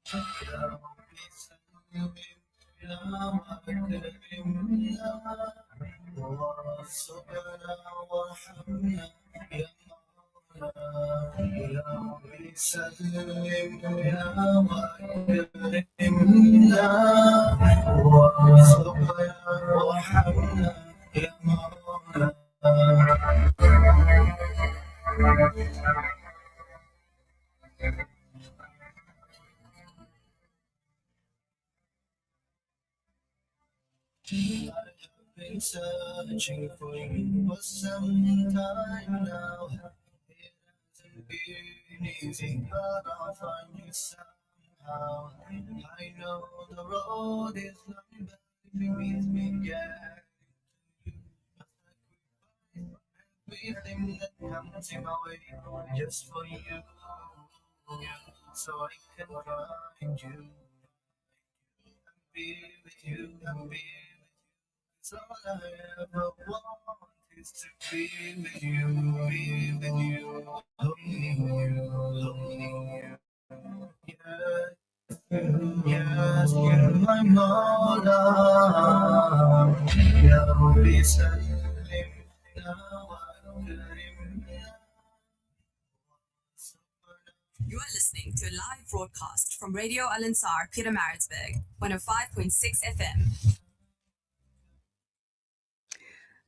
You are listening to a live broadcast from Radio Al Ansar, Pietermaritzburg, 105.6 FM.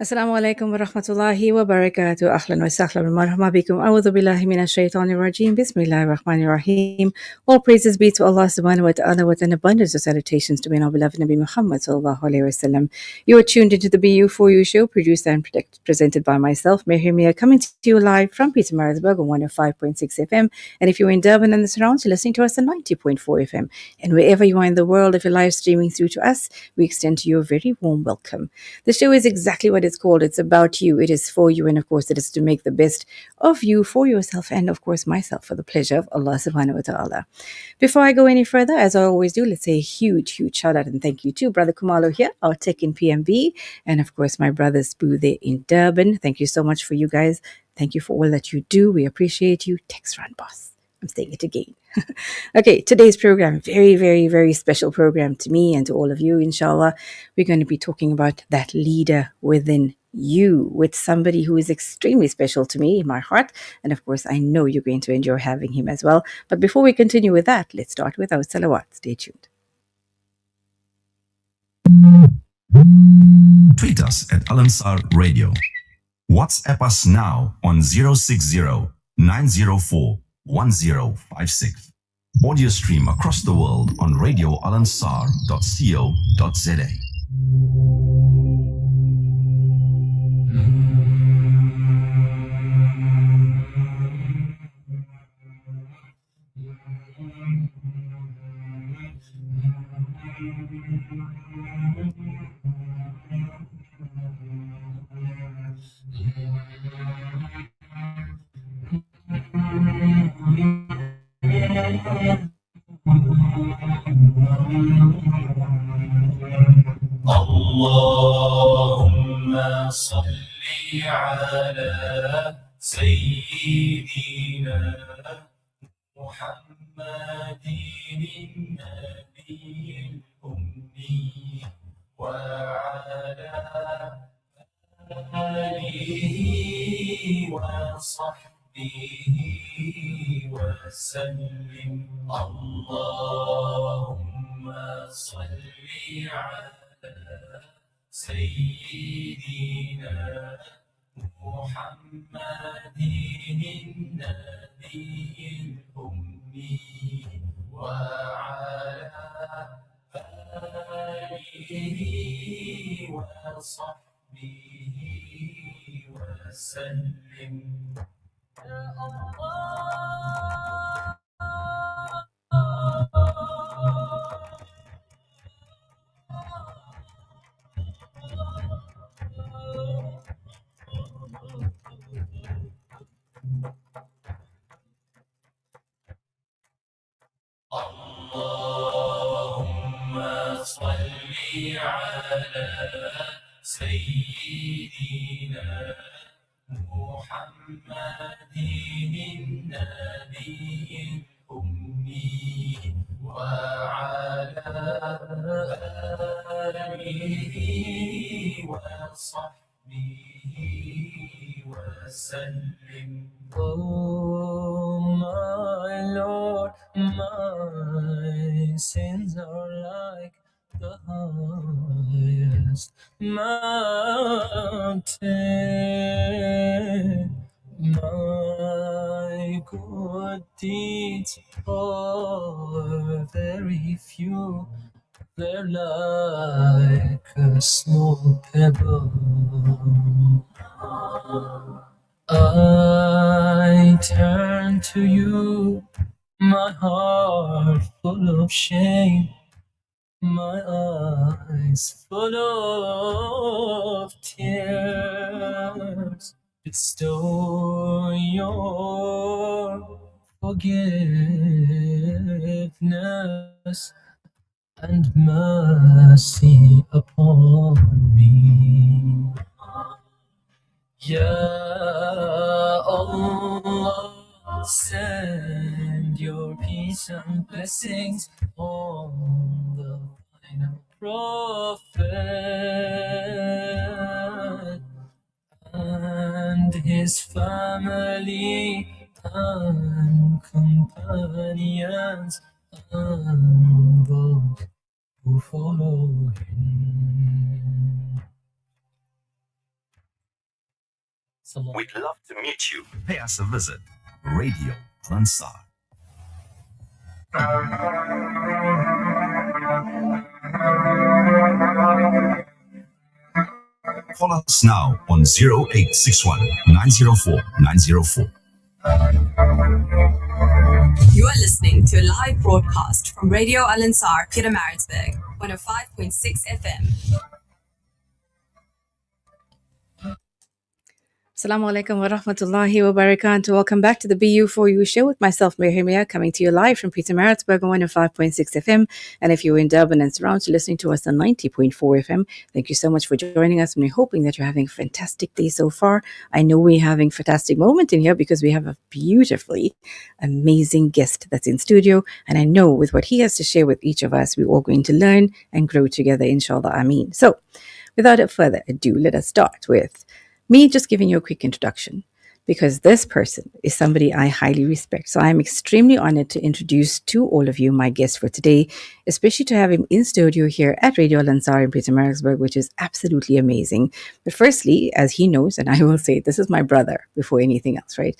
Assalamu alaikum wa rahmatullahi wa barakatuh. Ahlan wa sahlan wa marhaba bikum. A'udhu billahi minash shaitanir rajim. Bismillahir rahmanir rahim. All praises be to Allah subhanahu wa ta'ala, with an abundance of salutations to our beloved Nabi Muhammad sallallahu alayhi wa sallam. You are tuned into the BU4U Show, produced and presented by myself, Mehreen Mia, coming to you live from Pietermaritzburg on 105.6 FM. And if you're in Durban and the surrounds, you're listening to us on 90.4 FM. And wherever you are in the world, if you're live streaming through to us, we extend to you a very warm welcome. The show is exactly what it's called. It's about you. It is for you. And of course, it is to make the best of you, for yourself, and of course, myself, for the pleasure of Allah subhanahu wa ta'ala. Before I go any further, as I always do, let's say a huge, huge shout out and thank you to Brother Kumalo here, our tech in PMB, and of course, my brother Spoo there in Durban. Thank you so much for you guys. Thank you for all that you do. We appreciate you. Text Run Boss. I'm saying it again. Okay, today's program, very, very, very special program to me and to all of you, inshallah. We're going to be talking about that leader within you, with somebody who is extremely special to me in my heart. And of course, I know you're going to enjoy having him as well. But before we continue with that, let's start with our salawat. Stay tuned. Tweet us at Al Ansar Radio. WhatsApp us now on 060 904 1056. Audio stream across the world on radioalansar.co.za. اللهم صل على سيدنا محمد النبي الأمي وعلى آله وصحبه وسلم. اللهم صل على سيدنا محمد النبي الأمي وعلى آله وصحبه وسلم. يا اللهم صل على سيدنا محمد النبي أمي وعلى آله وصحبه وسلم. Oh my Lord, my sins are like the highest mountain. My good deeds are very few. They're like a small pebble. I turn to you, my heart full of shame, my eyes full of tears. Bestow your forgiveness and mercy upon me. Ya Allah, send your peace and blessings on the final prophet and his family and companions and those who follow him. We'd love to meet you. Pay us a visit. Radio Al-Ansar. Call us now on 0861 904 904. You are listening to a live broadcast from Radio Al-Ansar, Pietermaritzburg, 105.6 FM. Assalamu alaikum wa rahmatullahi wa barakatuh. Welcome back to the BU4U Show with myself, Mehreen Mia, coming to you live from Pietermaritzburg on 105.6 FM. And if you're in Durban and surrounds, you're listening to us on 90.4 FM. Thank you so much for joining us, and we're hoping that you're having a fantastic day so far. I know we're having a fantastic moment in here because we have a beautifully amazing guest that's in studio. And I know with what he has to share with each of us, we're all going to learn and grow together, inshallah. Ameen. So without further ado, let us start with me just giving you a quick introduction, because this person is somebody I highly respect. So I'm extremely honored to introduce to all of you my guest for today, especially to have him in studio here at Radio Al-Ansar in Pietermaritzburg, which is absolutely amazing. But firstly, as he knows, and I will say, this is my brother before anything else, right?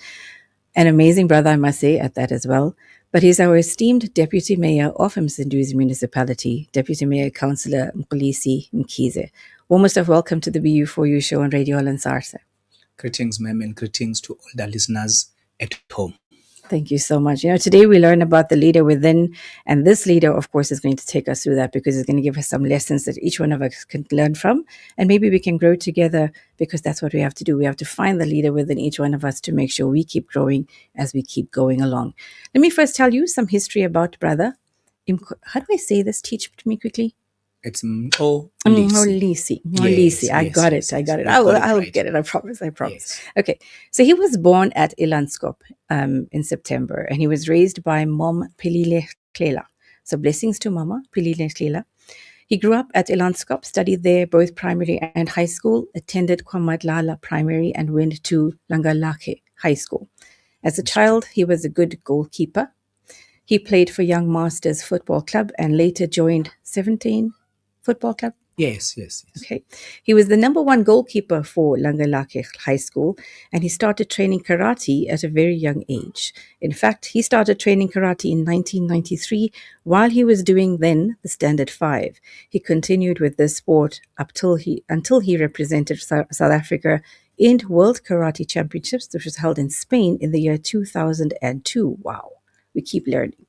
An amazing brother, I must say, at that as well. But he's our esteemed Deputy Mayor of Msinduzzi Municipality, Deputy Mayor Councillor Mkhize Mkhize. Warmest of welcome to the BU4U Show on Radio Al-Ansar, sir. Greetings, ma'am, and greetings to all the listeners at home. Thank you so much. You know, today we learn about the leader within, and this leader, of course, is going to take us through that because it's going to give us some lessons that each one of us can learn from, and maybe we can grow together, because that's what we have to do. We have to find the leader within each one of us to make sure we keep growing as we keep going along. Let me first tell you some history about brother. How do I say this? Teach me quickly. It's Mkhize. Mkhize. Yes, I got it. I'll get it. I promise. Yes. Okay. So he was born at Elandskop in September, and he was raised by Mom Pilile Klela. So blessings to Mama Pilile Klela. He grew up at Elandskop, studied there both primary and high school, attended Kwamadlala Primary, and went to Langalake High School. As a child, he was a good goalkeeper. He played for Young Masters Football Club and later joined 17 Football Club. Yes. Okay. He was the number one goalkeeper for Langalake High School, and he started training karate at a very young age. In fact, he started training karate in 1993 while he was doing then the Standard 5. He continued with this sport until he represented South Africa in World Karate Championships, which was held in Spain in the year 2002. Wow. We keep learning.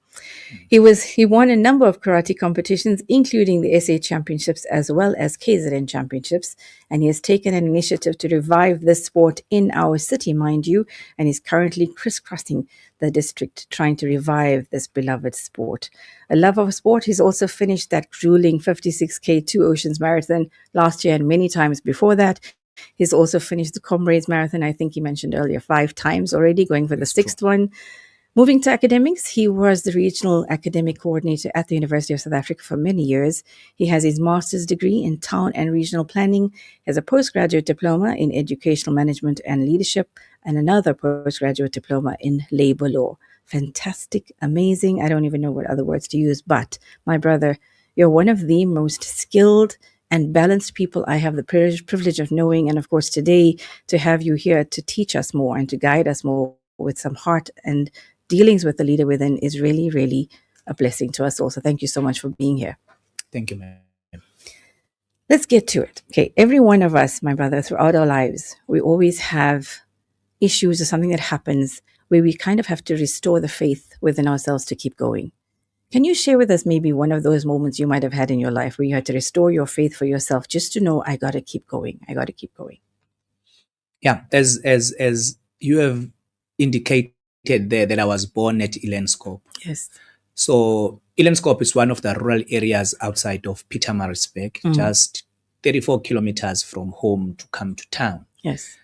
He won a number of karate competitions, including the SA Championships as well as KZN Championships, and he has taken an initiative to revive this sport in our city, mind you, and is currently crisscrossing the district trying to revive this beloved sport. A love of sport, he's also finished that grueling 56K Two Oceans Marathon last year and many times before that. He's also finished the Comrades Marathon, I think he mentioned earlier, 5 times already, going for the 6th one. Moving to academics, he was the regional academic coordinator at the University of South Africa for many years. He has his master's degree in town and regional planning, has a postgraduate diploma in educational management and leadership, and another postgraduate diploma in labor law. Fantastic, amazing. I don't even know what other words to use, but my brother, you're one of the most skilled and balanced people I have the privilege of knowing. And of course, today to have you here to teach us more and to guide us more with some heart and dealings with the leader within is really, really a blessing to us all. So thank you so much for being here. Thank you, ma'am. Let's get to it. Okay, every one of us, my brother, throughout our lives, we always have issues or something that happens where we kind of have to restore the faith within ourselves to keep going. Can you share with us maybe one of those moments you might have had in your life where you had to restore your faith for yourself just to know I got to keep going. I got to keep going. Yeah, as you have indicated there that I was born at Elandskop. Yes. So Elandskop is one of the rural areas outside of Pietermaritzburg, just 34 kilometers from home to come to town. Yes.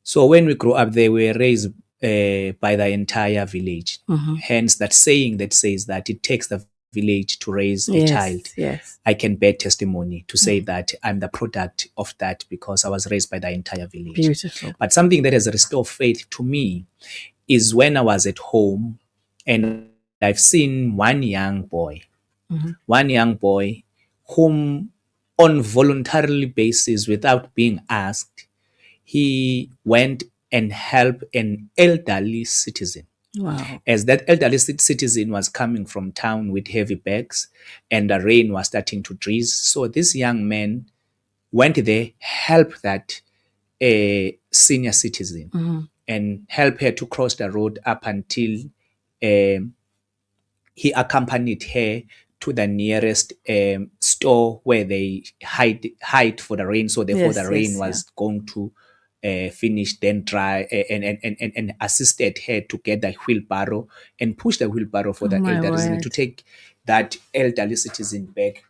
So when we grew up there, we were raised by the entire village. Hence that saying that says that it takes the village to raise a child. Yes. I can bear testimony to say that I'm the product of that because I was raised by the entire village. Beautiful. But something that has restored faith to me is when I was at home and I've seen one young boy whom on voluntarily basis, without being asked, he went and helped an elderly citizen. Wow. As that elderly citizen was coming from town with heavy bags and the rain was starting to drizzle. So this young man went there, helped that senior citizen and helped her to cross the road up until he accompanied her to the nearest store where they hide for the rain. So therefore the rain was going to finish, then dry, and assisted her to get the wheelbarrow and push the wheelbarrow for the elderly citizen to take that elderly citizen back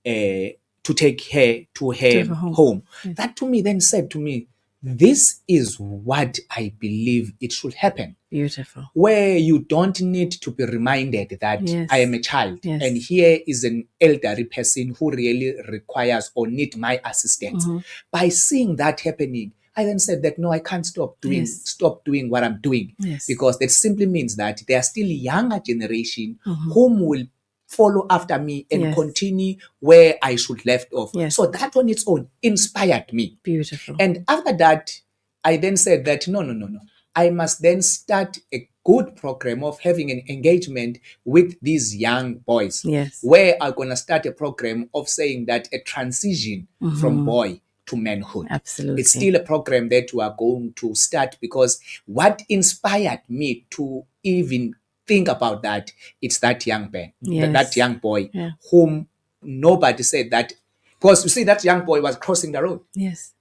to take her to her home. Yes. That to me then said to me, this is what I believe it should happen. Beautiful. Where you don't need to be reminded that I am a child and here is an elderly person who really requires or need my assistance. By seeing that happening, I then said that no, I can't stop doing what I'm doing because that simply means that there are still younger generation whom will follow after me and continue where I should left off. So that on its own inspired me. Beautiful. And after that, I then said that no. I must then start a good program of having an engagement with these young boys. Where I'm going to start a program of saying that a transition from boy to manhood. Absolutely. It's still a program that we are going to start because what inspired me to even think about that, it's that young man, that young boy whom nobody said that, because you see that young boy was crossing the road.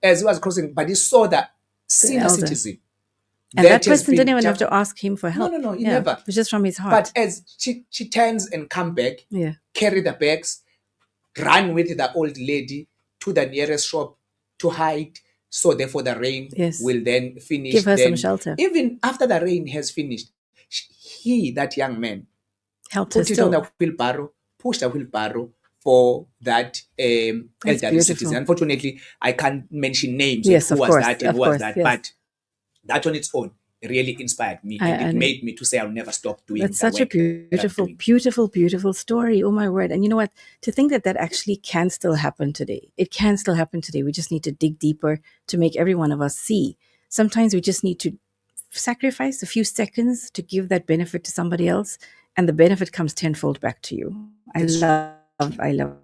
As he was crossing, but he saw that senior citizen. And that person didn't even have to ask him for help. No, he never. It was just from his heart. But as she turns and come back, carry the bags, run with the old lady to the nearest shop to hide. So therefore the rain will then finish. Give her some shelter. Even after the rain has finished, that young man, helped put it on the wheelbarrow, pushed the wheelbarrow for that elderly citizen. Unfortunately, I can't mention names of who was that and who was that, but that on its own really inspired me and it made me to say I'll never stop doing that. That's such a beautiful story. Oh my word. And you know what? To think that that actually can still happen today. It can still happen today. We just need to dig deeper to make every one of us see. Sometimes we just need to sacrifice a few seconds to give that benefit to somebody else, and the benefit comes tenfold back to you. I love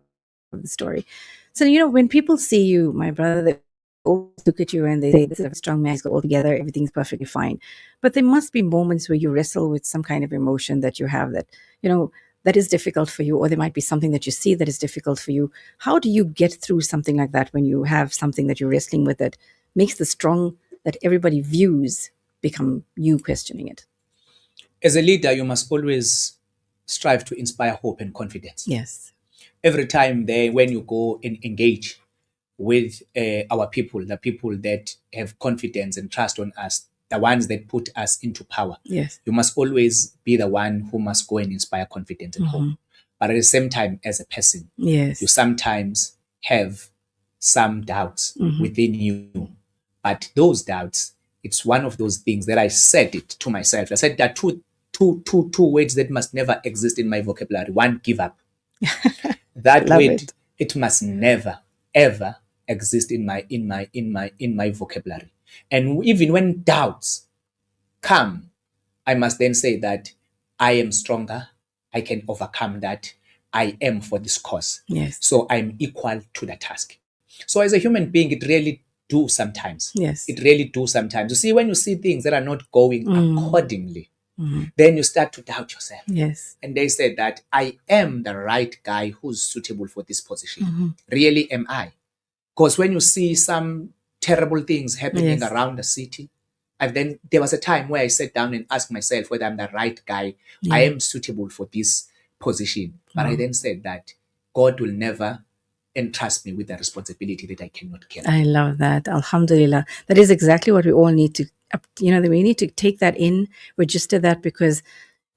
the story. So, you know, when people see you, my brother, they all look at you and they say, this is a strong man, he's got all together, everything's perfectly fine. But there must be moments where you wrestle with some kind of emotion that you have that, you know, that is difficult for you, or there might be something that you see that is difficult for you. How do you get through something like that when you have something that you're wrestling with that makes the strong that everybody views become you questioning it? As a leader, you must always strive to inspire hope and confidence. Yes. Every time when you go and engage with our people, the people that have confidence and trust on us, the ones that put us into power. Yes. You must always be the one who must go and inspire confidence and hope. But at the same time, as a person, yes, you sometimes have some doubts within you. But those doubts, it's one of those things that I said it to myself. I said that two words that must never exist in my vocabulary. One, give up. That word, it must never, ever exist in my vocabulary. And even when doubts come, I must then say that I am stronger. I can overcome that. I am for this cause. Yes. So I'm equal to the task. So as a human being, it really do sometimes. Yes. It really do sometimes. You see, when you see things that are not going accordingly, then you start to doubt yourself. Yes. And they said that I am the right guy who's suitable for this position. Really am I? Because when you see some terrible things happening around the city, and then there was a time where I sat down and asked myself whether I'm the right guy. I am suitable for this position. But I then said that God will never entrust me with a responsibility that I cannot carry. I love that. Alhamdulillah. That is exactly what we all need to, we need to take that in, register that, because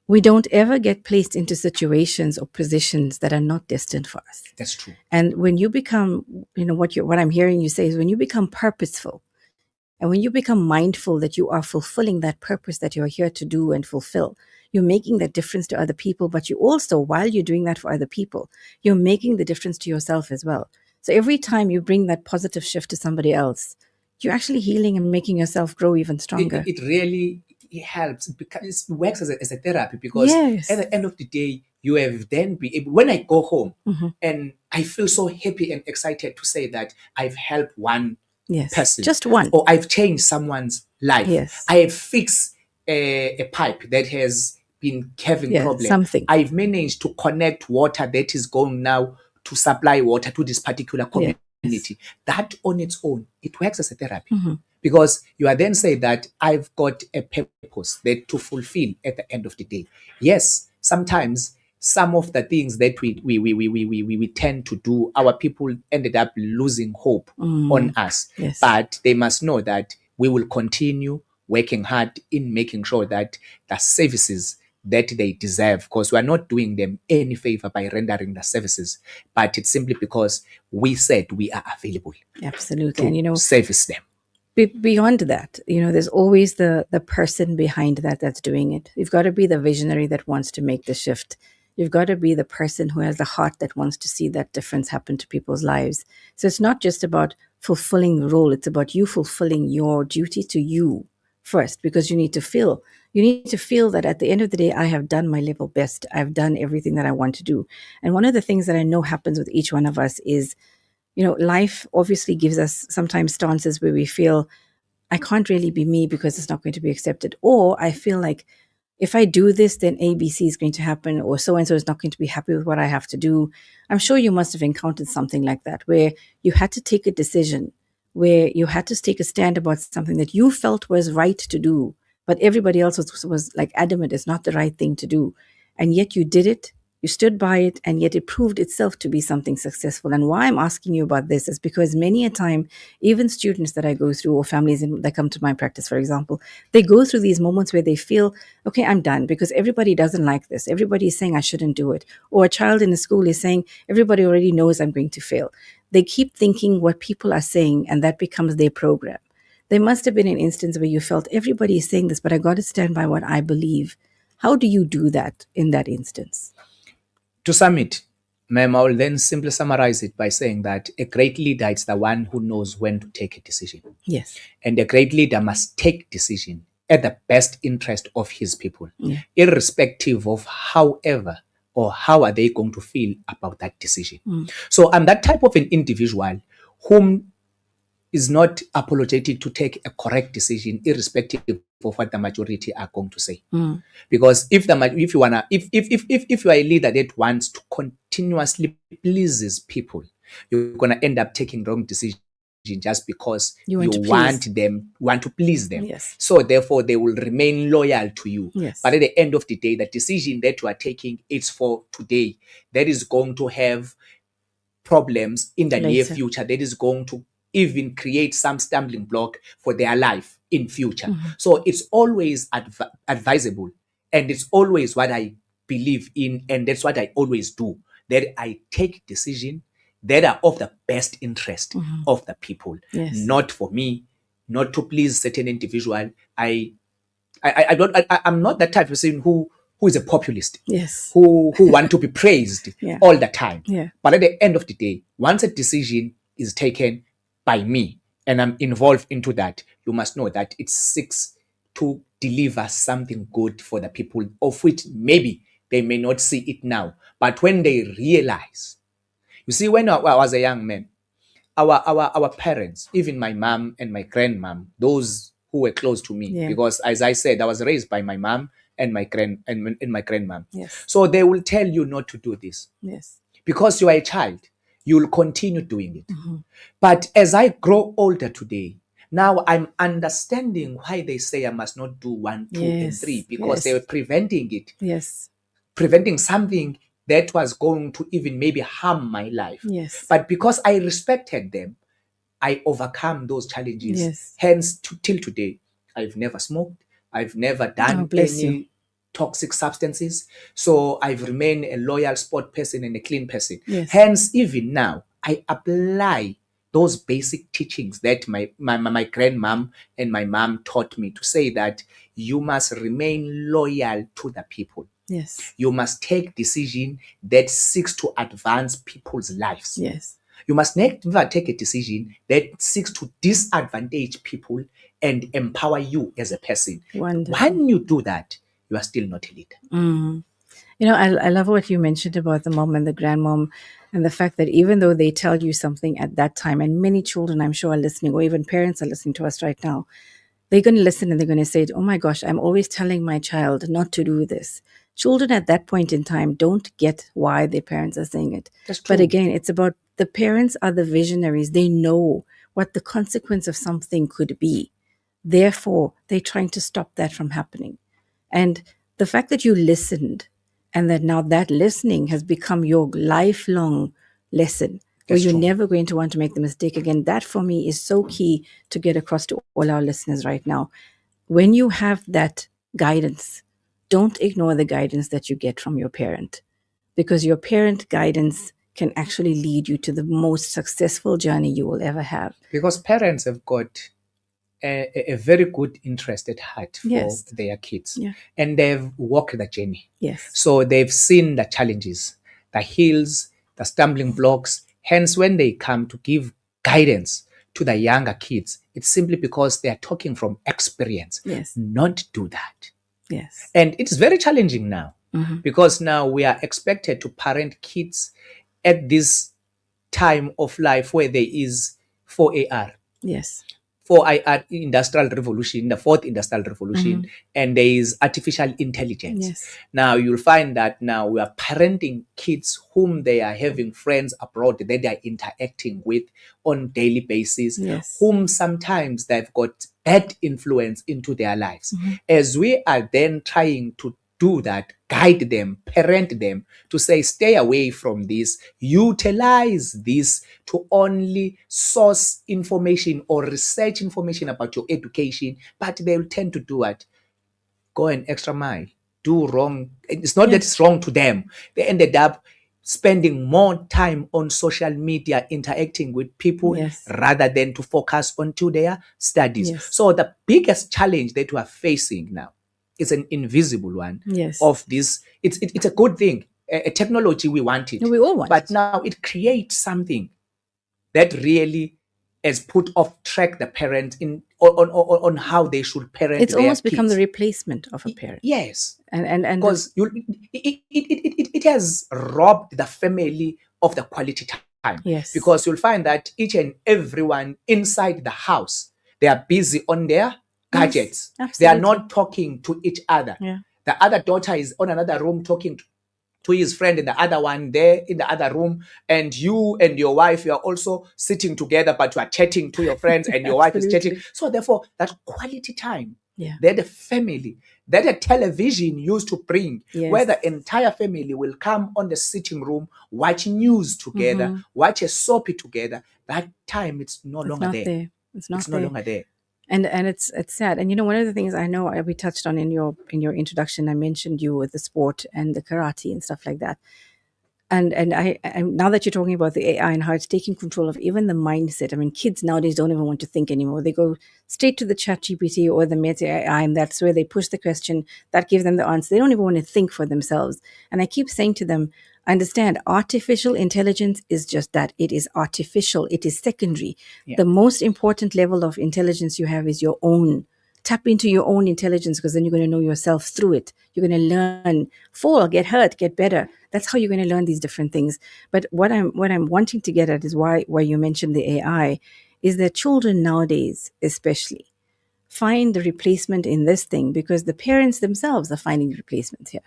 we don't ever get placed into situations or positions that are not destined for us. That's true. And when you become, what I'm hearing you say is when you become purposeful, and when you become mindful that you are fulfilling that purpose that you're here to do and fulfill, you're making that difference to other people. But you also, while you're doing that for other people, you're making the difference to yourself as well. So every time you bring that positive shift to somebody else, you're actually healing and making yourself grow even stronger. It really helps because it works as a therapy, because at the end of the day, you have then be able, when I go home and I feel so happy and excited to say that I've helped one person, just one, or I've changed someone's life. Yes. I have fixed a pipe that has been having problems. Something. I've managed to connect water that is going now to supply water to this particular community. Yes. That on its own, it works as a therapy, because you are then saying that I've got a purpose that to fulfill at the end of the day. Yes, sometimes some of the things that we tend to do, our people ended up losing hope on us. Yes. But they must know that we will continue working hard in making sure that the services that they deserve, because we are not doing them any favor by rendering the services, but it's simply because we said we are available. Absolutely. To service them. Beyond that, there's always the person behind that's doing it. You've got to be the visionary that wants to make the shift. You've got to be the person who has the heart that wants to see that difference happen to people's lives. So it's not just about fulfilling the role. It's about you fulfilling your duty to you first, because you need to feel that at the end of the day, I have done my level best. I've done everything that I want to do. And one of the things that I know happens with each one of us is, life obviously gives us sometimes stances where we feel, I can't really be me because it's not going to be accepted. Or I feel like if I do this, then ABC is going to happen, or so-and-so is not going to be happy with what I have to do. I'm sure you must have encountered something like that, where you had to take a decision, where you had to take a stand about something that you felt was right to do, but everybody else was like adamant it's not the right thing to do. And yet you did it, you stood by it, and yet it proved itself to be something successful. And why I'm asking you about this is because many a time, even students that I go through, or families that come to my practice, for example, they go through these moments where they feel, okay, I'm done because everybody doesn't like this. Everybody is saying I shouldn't do it. Or a child in a school is saying, everybody already knows I'm going to fail. They keep thinking what people are saying, and that becomes their program. There must have been an instance where you felt everybody is saying this, but I got to stand by what I believe. How do you do that in that instance? To sum it, ma'am, I will then simply summarize it by saying that a great leader is the one who knows when to take a decision. Yes. And a great leader must take decision at the best interest of his people, irrespective of however or how are they going to feel about that decision. So I'm that type of an individual whom is not apologetic to take a correct decision, irrespective of what the majority are going to say. Because if you are a leader that wants to continuously pleases people, you're gonna end up taking wrong decisions just because you want to please them. Yes. So therefore, they will remain loyal to you. Yes. But at the end of the day, the decision that you are taking, it's for today. That is going to have problems in the near future. That is going to even create some stumbling block for their life. in future. So it's always advisable, and it's always what I believe in, and that's what I always do, that I take decisions that are of the best interest of the people, not for me, not to please certain individual. I'm not that type of person who is a populist, who want to be praised all the time. But at the end of the day, once a decision is taken by me and I'm involved into that, you must know that it seeks to deliver something good for the people, of which maybe they may not see it now, but when they realize, you see, when I was a young man, our parents, even my mom and my grandmom, those who were close to me, because as I said, I was raised by my mom and my grandmom. So they will tell you not to do this. Because you are a child, you will continue doing it. But as I grow older today, now I'm understanding why they say I must not do 1, 2, and 3, because they were preventing it. Preventing something that was going to even maybe harm my life. But because I respected them, I overcome those challenges. Hence, till today, I've never smoked. I've never done any toxic substances. So I've remained a loyal sport person and a clean person. Hence, even now, I apply those basic teachings that my grandmom and my mom taught me, to say that you must remain loyal to the people. You must take decision that seeks to advance people's lives. You must never take a decision that seeks to disadvantage people and empower you as a person. When you do that, you are still not a leader. You know, I love what you mentioned about the mom and the grandmom, and the fact that even though they tell you something at that time, and many children I'm sure are listening, or even parents are listening to us right now, they're going to listen and they're going to say, oh my gosh, I'm always telling my child not to do this. Children at that point in time don't get why their parents are saying it. But again, it's about the parents are the visionaries. They know what the consequence of something could be. Therefore, they're trying to stop that from happening. And the fact that you listened, and that now that listening has become your lifelong lesson, where you're never going to want to make the mistake again, that for me is so key to get across to all our listeners right now. When you have that guidance, don't ignore the guidance that you get from your parent, because your parent guidance can actually lead you to the most successful journey you will ever have. Because parents have got a very good interest at heart for their kids, and they've walked the journey. So they've seen the challenges, the hills, the stumbling blocks. Hence, when they come to give guidance to the younger kids, it's simply because they are talking from experience. Not do that. And it's very challenging now, because now we are expected to parent kids at this time of life where there is 4AR. 4IR industrial revolution, the fourth industrial revolution, and there is artificial intelligence. Now you'll find that now we are parenting kids whom they are having friends abroad that they are interacting with on daily basis, whom sometimes they've got bad influence into their lives. As we are then trying to do that, guide them, parent them to say, stay away from this, utilize this to only source information or research information about your education, but they will tend to do it. Go an extra mile, do wrong. It's not that it's wrong to them. They ended up spending more time on social media interacting with people rather than to focus onto their studies. So the biggest challenge that we are facing now is an invisible one of this. It's a good thing. A technology, we want it. We all want but now it creates something that really has put off track the parent on how they should parent. It's their almost kids. become the replacement of a parent. And because it has robbed the family of the quality time. Because you'll find that each and everyone inside the house, they are busy on their gadgets. They are not talking to each other. The other daughter is on another room talking to his friend, and the other one there in the other room, and you and your wife, you are also sitting together, but you are chatting to your friends and your wife is chatting. So therefore, that quality time that the family, that a television used to bring, where the entire family will come on the sitting room, watch news together, watch a soapy together, that time it's no longer there. It's no longer there. And it's sad. And one of the things I know we touched on in your introduction, I mentioned you with the sport and the karate and stuff like that. And I now that you're talking about the AI and how it's taking control of even the mindset. I mean, kids nowadays don't even want to think anymore. They go straight to the chat GPT or the Meta AI, and that's where they push the question that gives them the answer. They don't even want to think for themselves. And I keep saying to them, understand, artificial intelligence is just that. It is artificial. It is secondary. Yeah. The most important level of intelligence you have is your own. Tap into your own intelligence, because then you're going to know yourself through it. You're going to learn, fall, get hurt, get better. That's how you're going to learn these different things. But what I'm wanting to get at is why you mentioned the AI is that children nowadays, especially, find the replacement in this thing because the parents themselves are finding replacements here.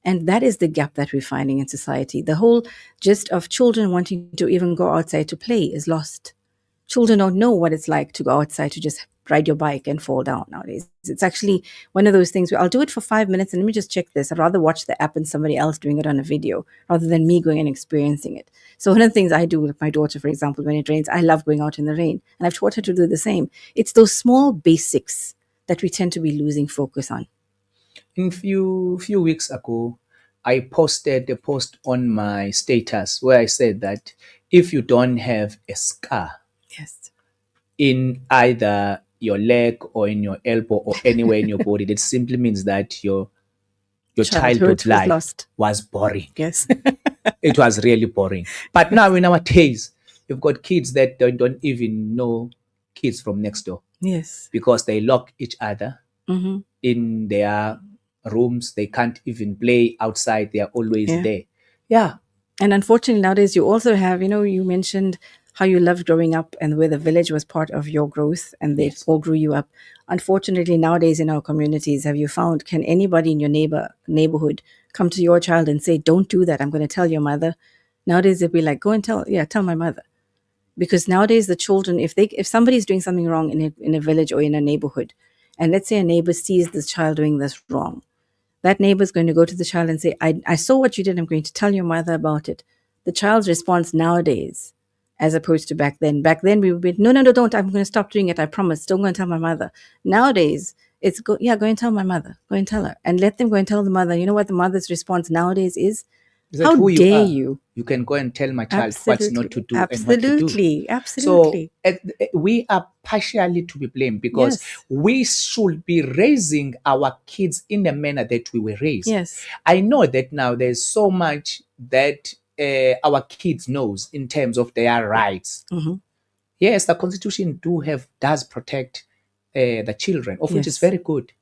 And that is the gap that we're finding in society. The whole gist of children wanting to even go outside to play is lost. Children don't know what it's like to go outside to just ride your bike and fall down nowadays. It's actually one of those things where I'll do it for 5 minutes and let me just check this. I'd rather watch the app and somebody else doing it on a video rather than me going and experiencing it. So one of the things I do with my daughter, for example, when it rains, I love going out in the rain. And I've taught her to do the same. It's those small basics that we tend to be losing focus on. In few weeks ago, I posted a post on my status where I said that if you don't have a scar Yes. in either your leg or in your elbow or anywhere in your body, that simply means that your childhood life was boring. Yes. It was really boring. But now in our days, you've got kids that don't even know kids from next door. Yes. Because they lock each other in their rooms. They can't even play outside. They are always there. Yeah. And unfortunately nowadays you also have, you mentioned how you loved growing up and where the village was part of your growth and they all grew you up. Unfortunately nowadays in our communities, have you found, can anybody in your neighborhood come to your child and say, don't do that, I'm going to tell your mother? Nowadays they'll be like, go and tell my mother. Because nowadays the children, if somebody's doing something wrong in a village or in a neighborhood, and let's say a neighbor sees this child doing this wrong, that neighbor's going to go to the child and say, I saw what you did. I'm going to tell your mother about it. The child's response nowadays, as opposed to back then we would be, no, don't. I'm going to stop doing it. I promise. Don't go and tell my mother. Nowadays, it's go and tell my mother. Go and tell her. And let them go and tell the mother. You know what the mother's response nowadays is? How dare you? You can go and tell my child what's not to do and what to do. Absolutely. So we are partially to be blamed because we should be raising our kids in the manner that we were raised. Yes. I know that now there's so much that our kids knows in terms of their rights. Yes, the Constitution does protect the children, of which is very good.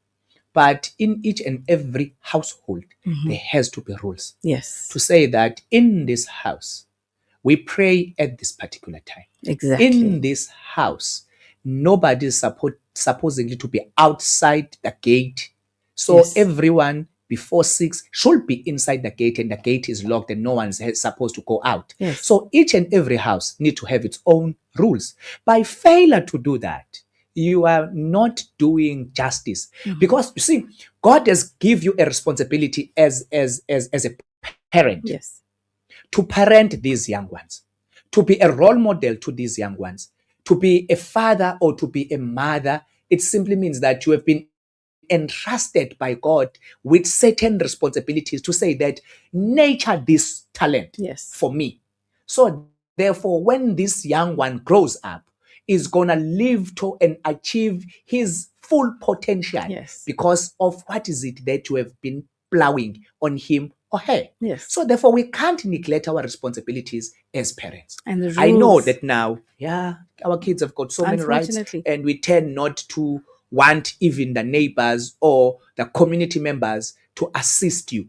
But in each and every household, there has to be rules. Yes. To say that in this house, we pray at this particular time. Exactly. In this house, nobody is supposedly to be outside the gate. So everyone before 6 should be inside the gate and the gate is locked and no one's supposed to go out. Yes. So each and every house need to have its own rules. By failure to do that, you are not doing justice. Because you see, God has given you a responsibility as a parent to parent these young ones, to be a role model to these young ones, to be a father or to be a mother. It simply means that you have been entrusted by God with certain responsibilities to say that nurture this talent for me. So therefore, when this young one grows up, is going to live to and achieve his full potential because of what is it that you have been plowing on him or her. So therefore, we can't neglect our responsibilities as parents. And the rules. I know that now, our kids have got so many rights and we tend not to want even the neighbors or the community members to assist you.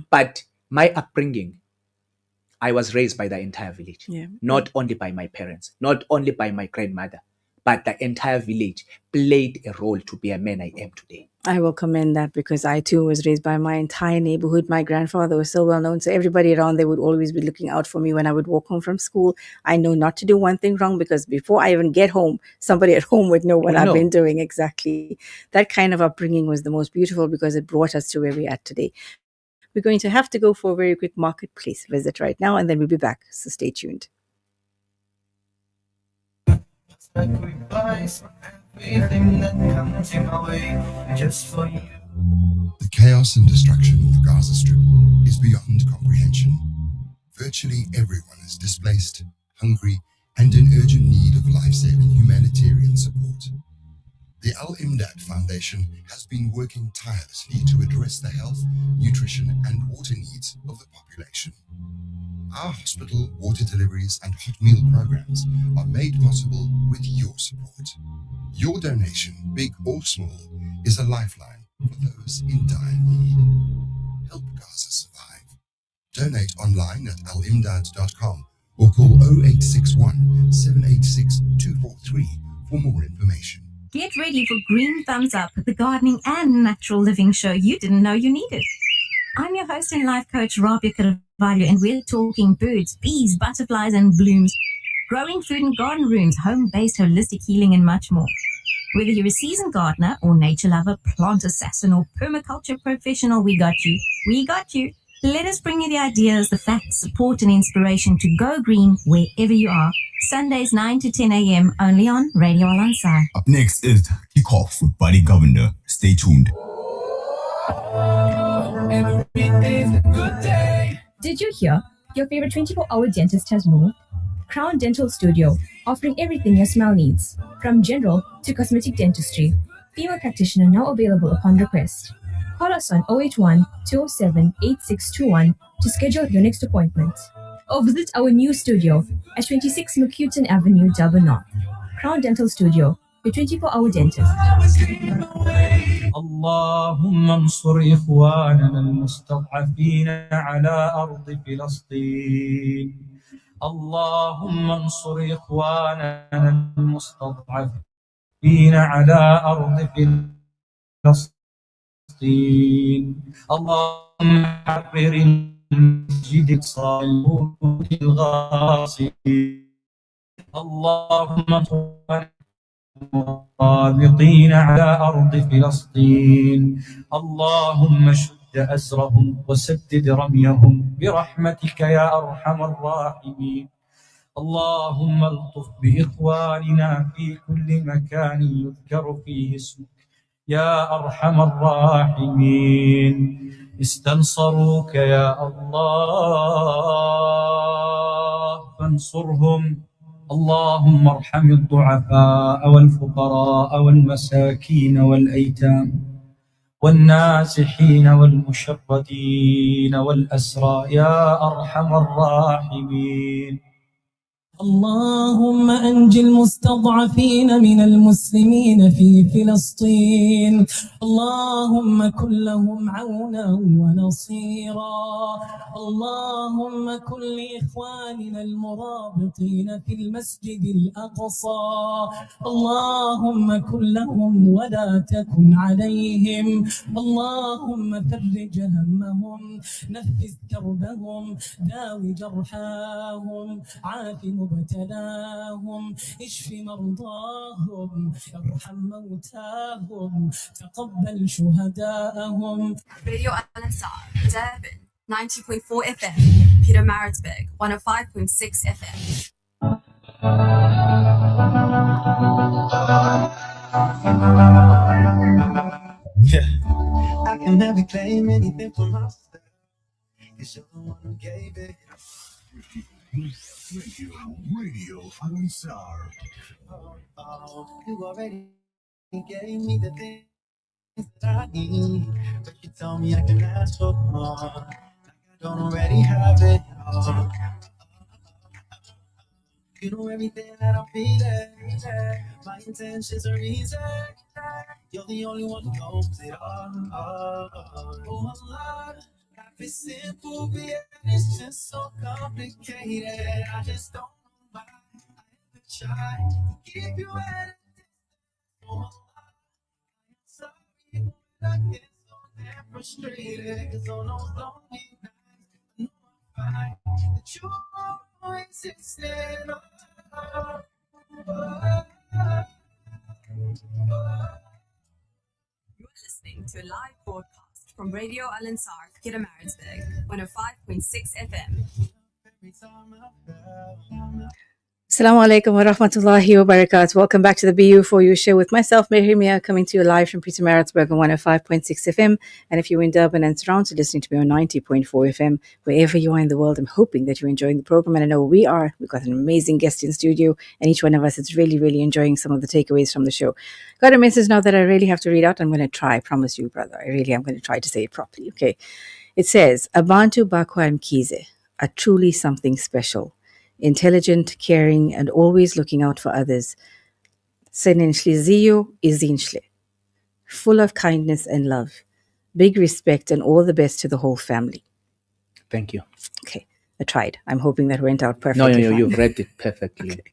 But my upbringing, I was raised by the entire village, not only by my parents, not only by my grandmother, but the entire village played a role to be a man I am today. I will commend that because I too was raised by my entire neighborhood. My grandfather was so well known, so everybody around there would always be looking out for me when I would walk home from school. I know not to do one thing wrong because before I even get home, somebody at home would know what I've been doing exactly. That kind of upbringing was the most beautiful because it brought us to where we're at today. We're going to have to go for a very quick marketplace visit right now, and then we'll be back. So stay tuned. everything that comes in my way, just for you. The chaos and destruction in the Gaza Strip is beyond comprehension. Virtually everyone is displaced, hungry, and in urgent need of life-saving humanitarian support. The Al-Imdad Foundation has been working tirelessly to address the health, nutrition, and water needs of the population. Our hospital, water deliveries, and hot meal programs are made possible with your support. Your donation, big or small, is a lifeline for those in dire need. Help Gaza survive. Donate online at alimdad.com or call 0861 786 243 for more information. Get ready for Green Thumbs Up, the gardening and natural living show you didn't know you needed. I'm your host and life coach, Rabia Carvalho, and we're talking birds, bees, butterflies, and blooms, growing food and garden rooms, home-based holistic healing, and much more. Whether you're a seasoned gardener or nature lover, plant assassin, or permaculture professional, we got you. We got you. Let us bring you the ideas, the facts, support, and inspiration to go green wherever you are. Sundays 9 to 10 a.m. only on Radio Al Ansar. Up next is Kickoff with Buddy Governor. Stay tuned. Every day's a good day. Did you hear? Your favorite 24-hour dentist has moved? Crown Dental Studio, offering everything your smile needs, from general to cosmetic dentistry. Female practitioner now available upon request. Call us on 081 207 8621 to schedule your next appointment. Or visit our new studio at 26 McCuton Avenue, Dublin North. Crown Dental Studio, your 24-hour dentist. اللهم انصر إخواننا المستضعفين على أرض فلسطين. اللهم انصر إخواننا المستضعفين على أرض فلسطين. اللهم حرر المسجد الصالح الغاصبين. اللهم انصر الرابطين على أرض فلسطين. اللهم شد أسرهم وسدد رميهم برحمتك يا أرحم الراحمين. اللهم الطف بإخواننا في كل مكان يذكر فيه اسمك يا أرحم الراحمين. استنصروك يا الله فانصرهم. اللهم ارحم الضعفاء والفقراء والمساكين والأيتام والنازحين والمشردين والأسرى يا أرحم الراحمين. اللهم أنج المستضعفين من المسلمين في فلسطين. اللهم كن لهم عونا ونصيرا. اللهم كن لإخواننا المرابطين في المسجد الأقصى. اللهم كن لهم ولا تكن عليهم. اللهم فرج همهم، نفس كربهم، داوي جرحاهم، عاف مبتلاهم، اشف مرضاهم، ارحم موتاهم، تقبل شهداءهم. Radio Al Ansar, Durban 90.4 FM, Peter Maritzburg 105.6 FM. Yeah, I can never claim anything for myself, 'cause you're the one who gave it. Radio Al Ansar. You already gave me the things that I need, but you told me I can ask for more, like I don't already have it all. You know everything that I'm feeling. My intentions are easy. You're the only one who knows it all. Oh, Allah, life is simple, but yet it's just so complicated. I just don't know why I ever try to keep you at a distance. Oh, Allah, I'm sorry when I get so damn frustrated, 'cause on those lonely nights, I know I find that you always existed. You're listening to a live broadcast from Radio Al Ansar, Peter Maritzburg 105.6 FM. Assalamu alaikum wa rahmatullahi wa barakatuh. Welcome back to the BU4U Show with myself, Mehreen Mia, coming to you live from Peter Maritzburg on 105.6 FM. And if you're in Durban and surrounds, you're listening to me on 90.4 FM. Wherever you are in the world, I'm hoping that you're enjoying the program. And I know we are. We've got an amazing guest in studio, and each one of us is really, really enjoying some of the takeaways from the show. Got a message now that I really have to read out. I'm going to try. I promise you, brother. I really am going to try to say it properly. Okay. It says, Abantu Bakwa Mkhize are truly something special. Intelligent, caring, and always looking out for others. Senenhliziyo izinhle. Full of kindness and love. Big respect and all the best to the whole family. Thank you. Okay, I tried. I'm hoping that went out perfectly. No, you've read it perfectly. Okay.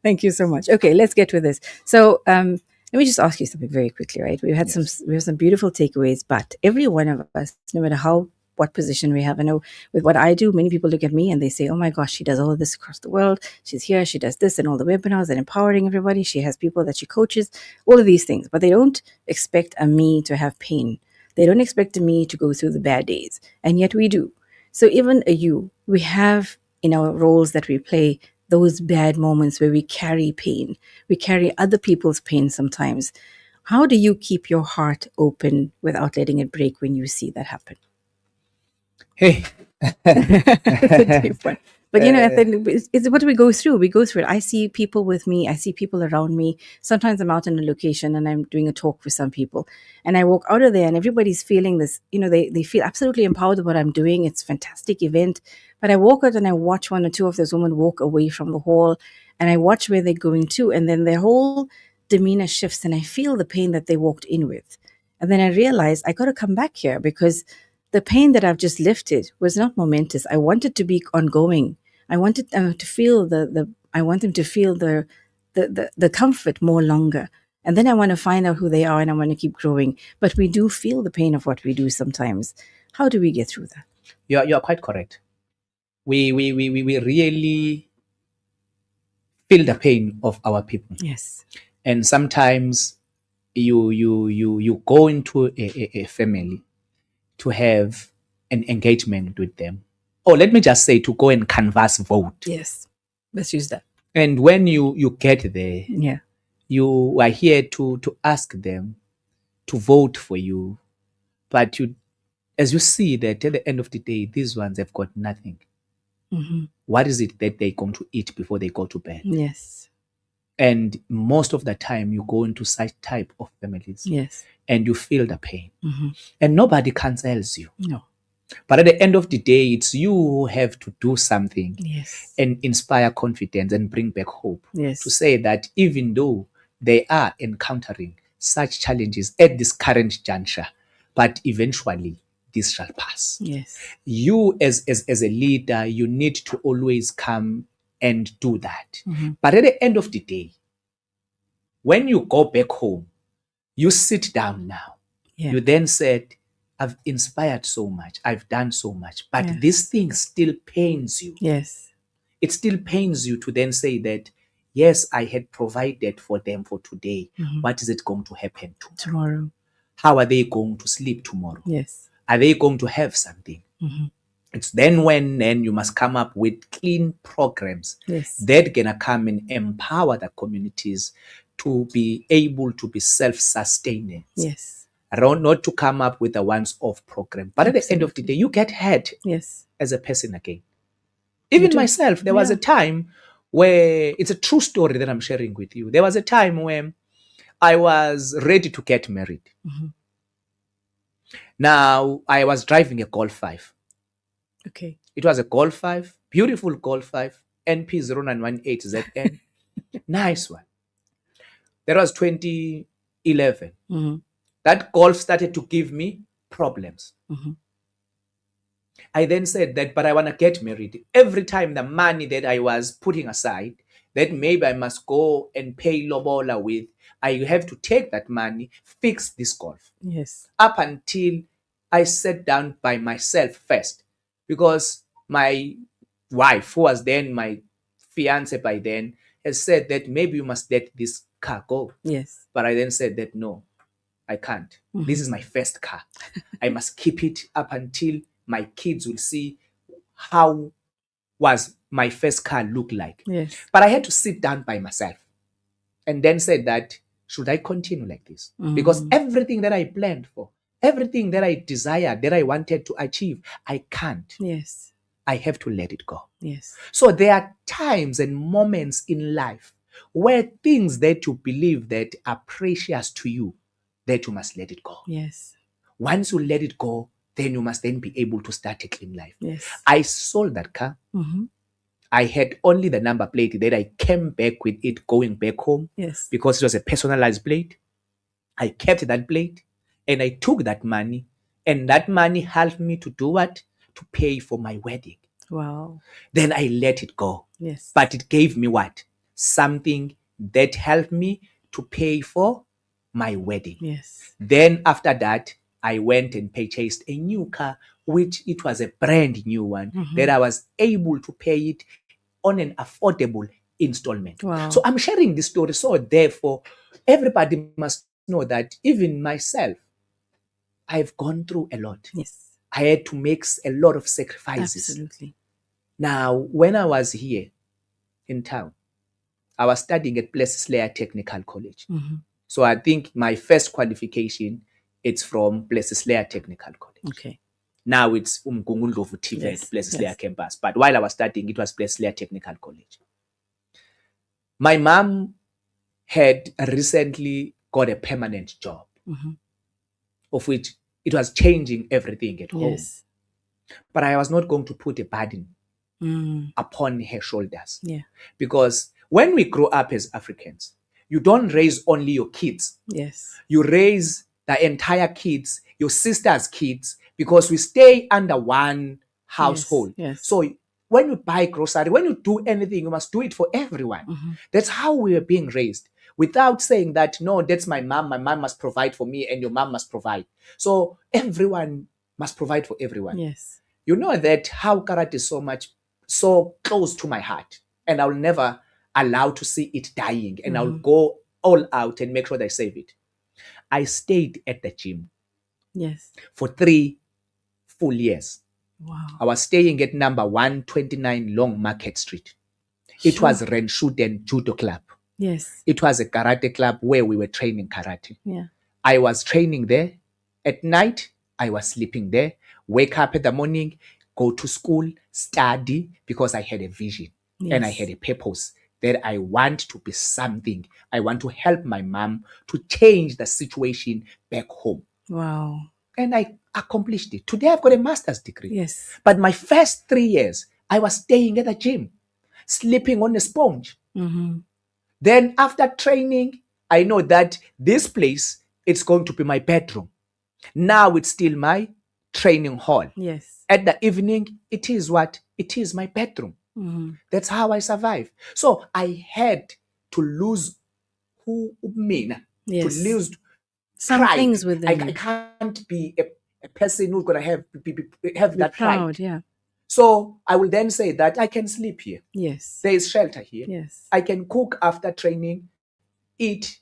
Thank you so much. Okay, let's get with this. So, let me just ask you something very quickly, right? We have some beautiful takeaways, but every one of us, no matter what position we have. I know with what I do, many people look at me and they say, oh my gosh, she does all of this across the world. She's here, she does this and all the webinars and empowering everybody. She has people that she coaches, all of these things. But they don't expect me to have pain. They don't expect me to go through the bad days. And yet we do. So even we have in our roles that we play those bad moments where we carry pain. We carry other people's pain sometimes. How do you keep your heart open without letting it break when you see that happen? Hey. But it's what we go through. We go through it. I see people with me. I see people around me. Sometimes I'm out in a location and I'm doing a talk with some people. And I walk out of there and everybody's feeling this, they feel absolutely empowered with what I'm doing. It's a fantastic event. But I walk out and I watch one or two of those women walk away from the hall and I watch where they're going to. And then their whole demeanor shifts and I feel the pain that they walked in with. And then I realize I got to come back here because the pain that I've just lifted was not momentous. I want it to be ongoing. I wanted to feel I want them to feel the comfort more longer. And then I want to find out who they are and I want to keep growing. But we do feel the pain of what we do sometimes. How do we get through that? You're quite correct. We really feel the pain of our people. Yes. And sometimes you go into a family to have an engagement with them. Or let me just say to go and canvass vote. Yes. Let's use that. And when you get there, yeah, you are here to ask them to vote for you. But as you see that at the end of the day, these ones have got nothing. Mm-hmm. What is it that they're going to eat before they go to bed? Yes. And most of the time you go into such type of families. Yes. And you feel the pain. Mm-hmm. And nobody cancels you. No. But at the end of the day, it's you who have to do something. Yes. And inspire confidence and bring back hope. Yes. To say that even though they are encountering such challenges at this current juncture, but eventually this shall pass. Yes. You as a leader, you need to always come and do that. Mm-hmm. But at the end of the day, when you go back home, you sit down now. Yeah. You then said, I've inspired so much. I've done so much. But this thing still pains you. Yes. It still pains you to then say that, yes, I had provided for them for today. Mm-hmm. What is it going to happen tomorrow? How are they going to sleep tomorrow? Yes. Are they going to have something? Mm-hmm. It's then you must come up with clean programs that gonna come and empower the communities to be able to be self-sustaining. Yes. Not to come up with a once-off program. But at the end of the day, you get hurt as a person again. Even myself, there was a time where, it's a true story that I'm sharing with you. There was a time when I was ready to get married. Mm-hmm. Now, I was driving a Golf 5. Okay. It was a Golf 5, beautiful Golf 5, NP0918ZN. Nice one. That was 2011. Mm-hmm. That Golf started to give me problems. Mm-hmm. I then said that, but I want to get married. Every time the money that I was putting aside, that maybe I must go and pay lobola with, I have to take that money, fix this Golf. Yes. Up until I sat down by myself first, because my wife, who was then my fiance by then, has said that maybe you must let this car go. Yes. But I then said that no, I can't. Mm-hmm. This is my first car. I must keep it up until my kids will see how was my first car look like? Yes. But I had to sit down by myself and then said that, should I continue like this? Because everything that I planned for, everything that I desired, that I wanted to achieve, I can't. Yes. I have to let it go. Yes. So there are times and moments in life where things that you believe that are precious to you, that you must let it go. Yes. Once you let it go, then you must then be able to start a clean life. Yes. I sold that car. I had only the number plate that I came back with it going back home. Yes. Because it was a personalized plate. I kept that plate and I took that money, and that money helped me to do what? To pay for my wedding. Wow. Then I let it go. Yes. But it gave me what? Something that helped me to pay for my wedding. Yes. Then after that, I went and purchased a new car, which it was a brand new one, that I was able to pay it on an affordable installment. Wow. So I'm sharing this story. So therefore, everybody must know that even myself, I've gone through a lot. Yes. I had to make a lot of sacrifices. Absolutely. Now, when I was here in town, I was studying at Mkhize Technical College. So I think my first qualification, it's from Mkhize Technical College. Okay. Now it's Umgungundlovu TVET, Mkhize campus. But while I was studying, it was Mkhize Technical College. My mom had recently got a permanent job, of which it was changing everything at home. Yes. But I was not going to put a burden upon her shoulders. Yeah. Because when we grow up as Africans, you don't raise only your kids. Yes. You raise the entire kids, your sister's kids, because we stay under one household. Yes. So when you buy grocery, when you do anything, you must do it for everyone. That's how we were being raised. Without saying that, no, that's my mom must provide for me and your mom must provide. So everyone must provide for everyone. Yes. You know that how karate is so close to my heart, and I'll never allow to see it dying, and I'll go all out and make sure that I save it. I stayed at the gym for 3 full years. Wow. I was staying at number 129 Long Market Street. It was Renshuden Judo Club. Yes. It was a karate club where we were training karate. Yeah. I was training there. At night, I was sleeping there. Wake up in the morning, go to school, study, because I had a vision and I had a purpose that I want to be something. I want to help my mom to change the situation back home. Wow. And I accomplished it. Today, I've got a master's degree. Yes. But my first 3 years, I was staying at the gym, sleeping on a sponge. Then after training, I know that this place, it's going to be my bedroom. Now it's still my training hall. Yes. At the evening, it is what? It is my bedroom. That's how I survive. So I had to lose who me, to lose some pride. things within you. I can't be a person who's going to have that proud, pride. yeah. So I will then say that I can sleep here. Yes. There is shelter here. Yes. I can cook after training, eat,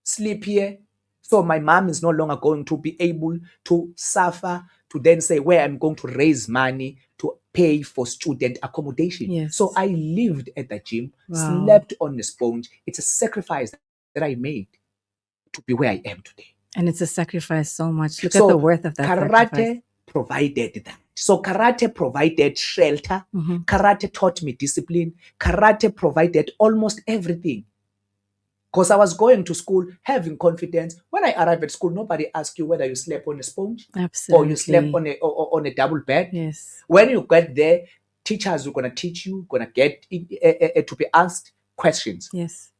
sleep here. So my mom is no longer going to be able to suffer to then say where I'm going to raise money to pay for student accommodation. Yes. So I lived at the gym, Wow. slept on the sponge. It's a sacrifice that I made to be where I am today. And it's a sacrifice so much. Look So at the worth of that sacrifice. Karate provided that. So karate provided shelter. Karate taught me discipline. Karate provided almost everything. Because I was going to school having confidence. When I arrived at school, nobody asked you whether you slept on a sponge Absolutely. or you slept on a double bed. Yes. When you get there, teachers are going to teach you, going to get to be asked questions. Yes.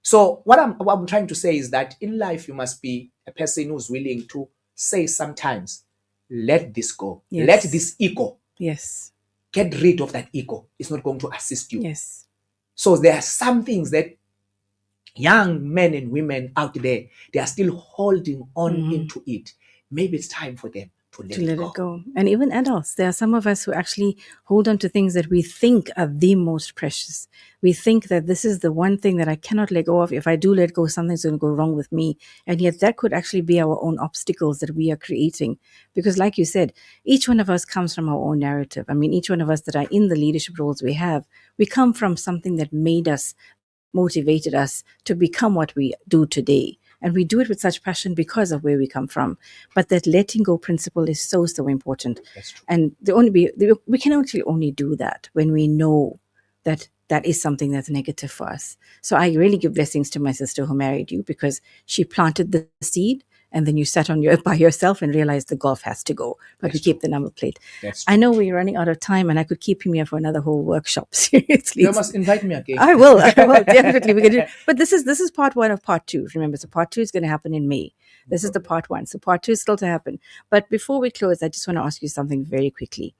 So what I'm trying to say is that in life, you must be a person who's willing to say sometimes, let this go. Yes. Let this ego. Yes. Get rid of that ego. It's not going to assist you. Yes. So there are some things that young men and women out there, they are still holding on into it. maybe it's time for them to let it go. And even adults, there are some of us who actually hold on to things that we think are the most precious. We think that this is the one thing that I cannot let go of. If I do let go, something's going to go wrong with me. And yet that could actually be our own obstacles that we are creating. Because like you said, each one of us comes from our own narrative. I mean, each one of us that are in the leadership roles we come from something that made us, motivated us to become what we do today. And we do it with such passion because of where we come from. But that letting go principle is so, so important. That's true. And we can actually only do that when we know that that is something that's negative for us. So I really give blessings to my sister who married you, because she planted the seed, and then you sat by yourself and realized the golf has to go. But we keep the number plate. I know we're running out of time, and I could keep him here for another whole workshop. Seriously, you must invite me again. I will definitely. We can do. But this is part 1 of part 2. Remember, so part 2 is going to happen in May. This is the part 1. So part 2 is still to happen. But before we close, I just want to ask you something very quickly.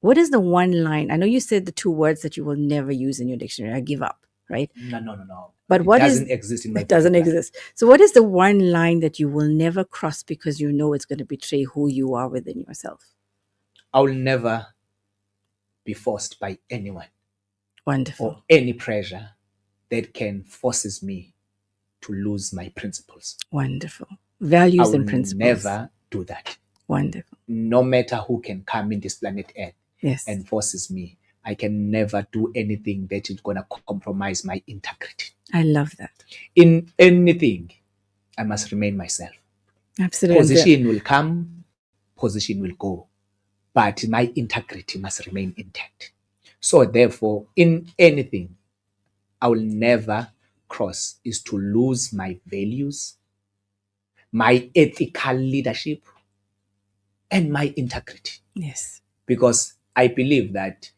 What is the one line? I know you said the 2 words that you will never use in your dictionary. I give up, right? No. But it doesn't exist in my It doesn't exist. So what is the one line that you will never cross because you know it's going to betray who you are within yourself? I will never be forced by anyone. Wonderful. Or any pressure that can forces me to lose my principles. Wonderful. Values and principles. I will never do that. Wonderful. No matter who can come in this planet Earth and forces me, I can never do anything that is going to compromise my integrity. I love that. In anything, I must remain myself. Absolutely. Position will come, position will go, but my integrity must remain intact. So therefore, in anything, I will never cross is to lose my values, my ethical leadership, and my integrity. Yes. Because I believe that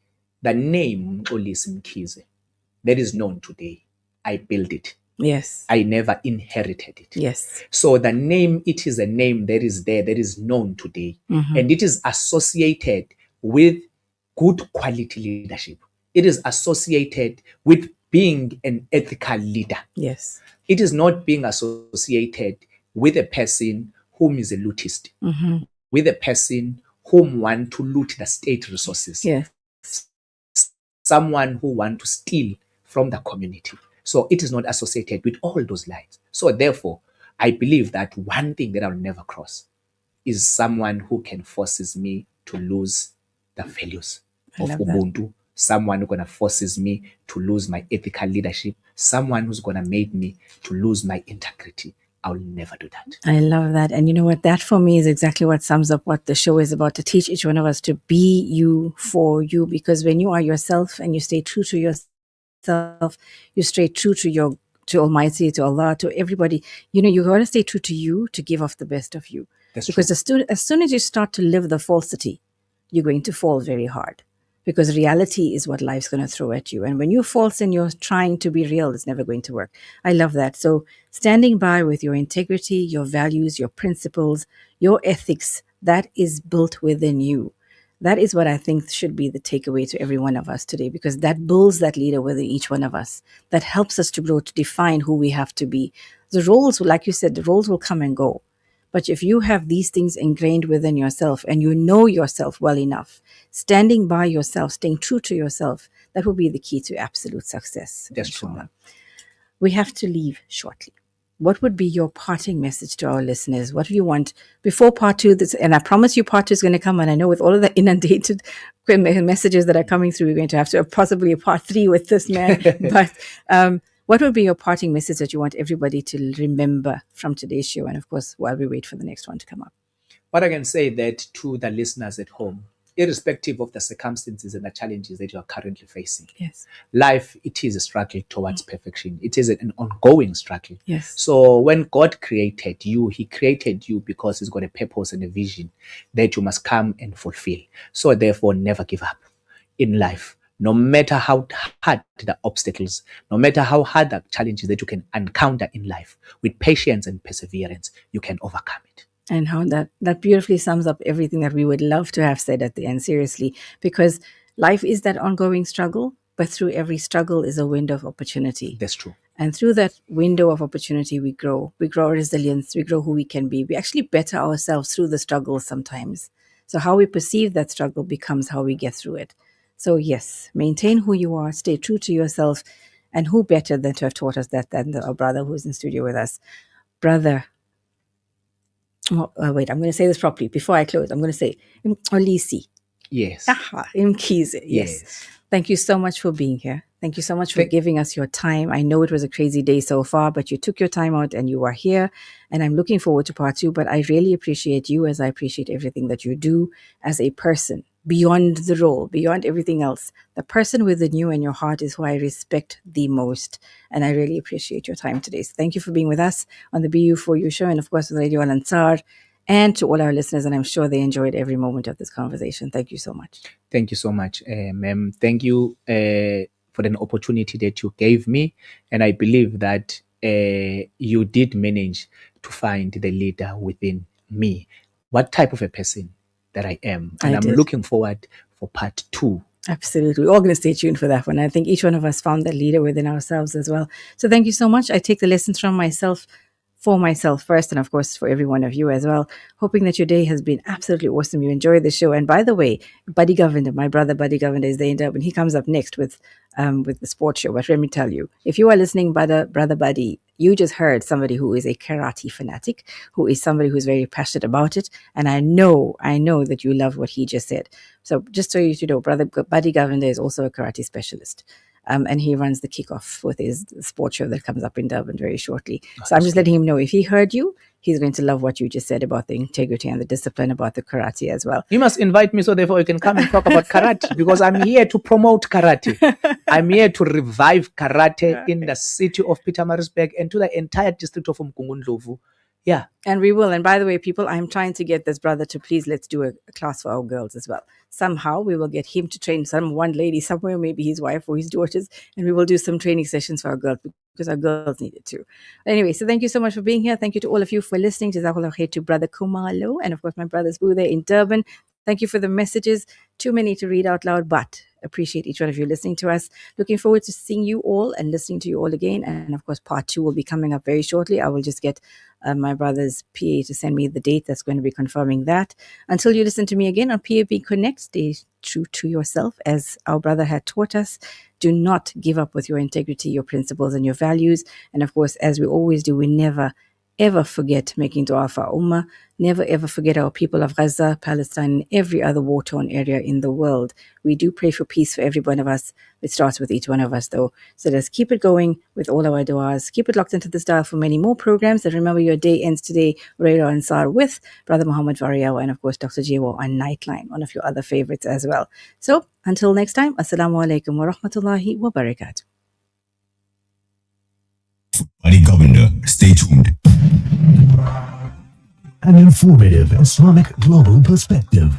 the name Mxolisi Mkhize that is known today, I built it. Yes. I never inherited it. Yes. So the name, it is a name that is there, that is known today. And it is associated with good quality leadership. It is associated with being an ethical leader. Yes. It is not being associated with a person whom is a lootist, with a person whom want to loot the state resources. Yes. Someone who want to steal from the community. So it is not associated with all those lines. So therefore, I believe that one thing that I'll never cross is someone who can forces me to lose the values of Ubuntu. Someone who's going to forces me to lose my ethical leadership. Someone who's going to make me to lose my integrity. I'll never do that. I love that. And you know what? That for me is exactly what sums up what the show is about, to teach each one of us to be you for you. Because when you are yourself and you stay true to yourself, you stay true to Almighty, to Allah, to everybody, you got to stay true to you to give off the best of you. That's because true. As soon as you start to live the falsity, you're going to fall very hard. Because reality is what life's going to throw at you. And when you're false and you're trying to be real, it's never going to work. I love that. So standing by with your integrity, your values, your principles, your ethics, that is built within you. That is what I think should be the takeaway to every one of us today, because that builds that leader within each one of us. That helps us to grow, to define who we have to be. The roles, like you said, the roles will come and go. But if you have these things ingrained within yourself and you know yourself well enough, standing by yourself, staying true to yourself, that will be the key to absolute success. That's true. We have to leave shortly. What would be your parting message to our listeners? What do you want before part 2? And I promise you part 2 is going to come. And I know with all of the inundated messages that are coming through, we're going to have to possibly a part 3 with this man. But what would be your parting message that you want everybody to remember from today's show? And of course, while we wait for the next one to come up. What I can say that to the listeners at home, irrespective of the circumstances and the challenges that you are currently facing. Yes. Life, it is a struggle towards perfection. It is an ongoing struggle. Yes. So when God created you, he created you because he's got a purpose and a vision that you must come and fulfill. So therefore, never give up in life. No matter how hard the obstacles, no matter how hard the challenges that you can encounter in life, with patience and perseverance, you can overcome it. And how that beautifully sums up everything that we would love to have said at the end, seriously, because life is that ongoing struggle, but through every struggle is a window of opportunity. That's true. And through that window of opportunity, we grow. We grow our resilience. We grow who we can be. We actually better ourselves through the struggle sometimes. So how we perceive that struggle becomes how we get through it. So yes, maintain who you are. Stay true to yourself. And who better than to have taught us that than our brother who's in studio with us. Brother. Wait, I'm going to say this properly. Before I close, I'm going to say Mxolisi. Yes. Mkhize. Yes. Thank you so much for being here. Thank you so much for giving us your time. I know it was a crazy day so far, but you took your time out and you are here. And I'm looking forward to part 2. But I really appreciate you as I appreciate everything that you do as a person. Beyond the role, beyond everything else, the person within you and your heart is who I respect the most. And I really appreciate your time today. So thank you for being with us on the BU4U Show and, of course, with Radio Al Ansar, and to all our listeners. And I'm sure they enjoyed every moment of this conversation. Thank you so much. Thank you so much, ma'am. Thank you for the opportunity that you gave me. And I believe that you did manage to find the leader within me. What type of a person that I am. And I'm looking forward for part 2. Absolutely. We're all going to stay tuned for that one. I think each one of us found that leader within ourselves as well. So thank you so much. I take the lessons from myself, for myself first, and of course for every one of you as well. Hoping that your day has been absolutely awesome. You enjoyed the show. And by the way, Buddy Governor, my brother Buddy Governor, is there in Durban. He comes up next with the sports show. But let me tell you, if you are listening, brother Buddy, you just heard somebody who is a karate fanatic, who is somebody who's very passionate about it. And I know that you love what he just said. So just so you know, brother Buddy Governor is also a karate specialist. And he runs the kickoff with his sports show that comes up in Durban very shortly. So I'm just letting him know, if he heard you, he's going to love what you just said about the integrity and the discipline about the karate as well. You must invite me so therefore you can come and talk about karate, because I'm here to promote karate. I'm here to revive karate in the city of Pietermaritzburg and to the entire district of Mkungundlovu. Yeah. And we will. And by the way, people, I'm trying to get this brother to please let's do a class for our girls as well. Somehow we will get him to train one lady somewhere, maybe his wife or his daughters, and we will do some training sessions for our girls because our girls need it too. Anyway, so thank you so much for being here. Thank you to all of you for listening. Jazakallah khair to Brother Kumalo and of course my brothers Boo there in Durban. Thank you for the messages. Too many to read out loud, but appreciate each one of you listening to us. Looking forward to seeing you all and listening to you all again. And of course, part 2 will be coming up very shortly. I will just get my brother's PA to send me the date that's going to be confirming that. Until you listen to me again on PAB Connect, stay true to yourself as our brother had taught us. Do not give up with your integrity, your principles and your values. And of course, as we always do, we never ever forget making dua for our ummah. Never ever forget our people of Gaza, Palestine, and every other war-torn area in the world. We do pray for peace for every one of us. It starts with each one of us, though. So let's keep it going with all our duas. Keep it locked into this dial for many more programs. And remember, your day ends today, Radio Ansar, with Brother Muhammad Variawa and, of course, Dr. Jewa on Nightline, one of your other favorites as well. So until next time, Assalamu alaikum wa rahmatullahi wa barakatuh. Buddy Governor, stay tuned. An informative Islamic global perspective.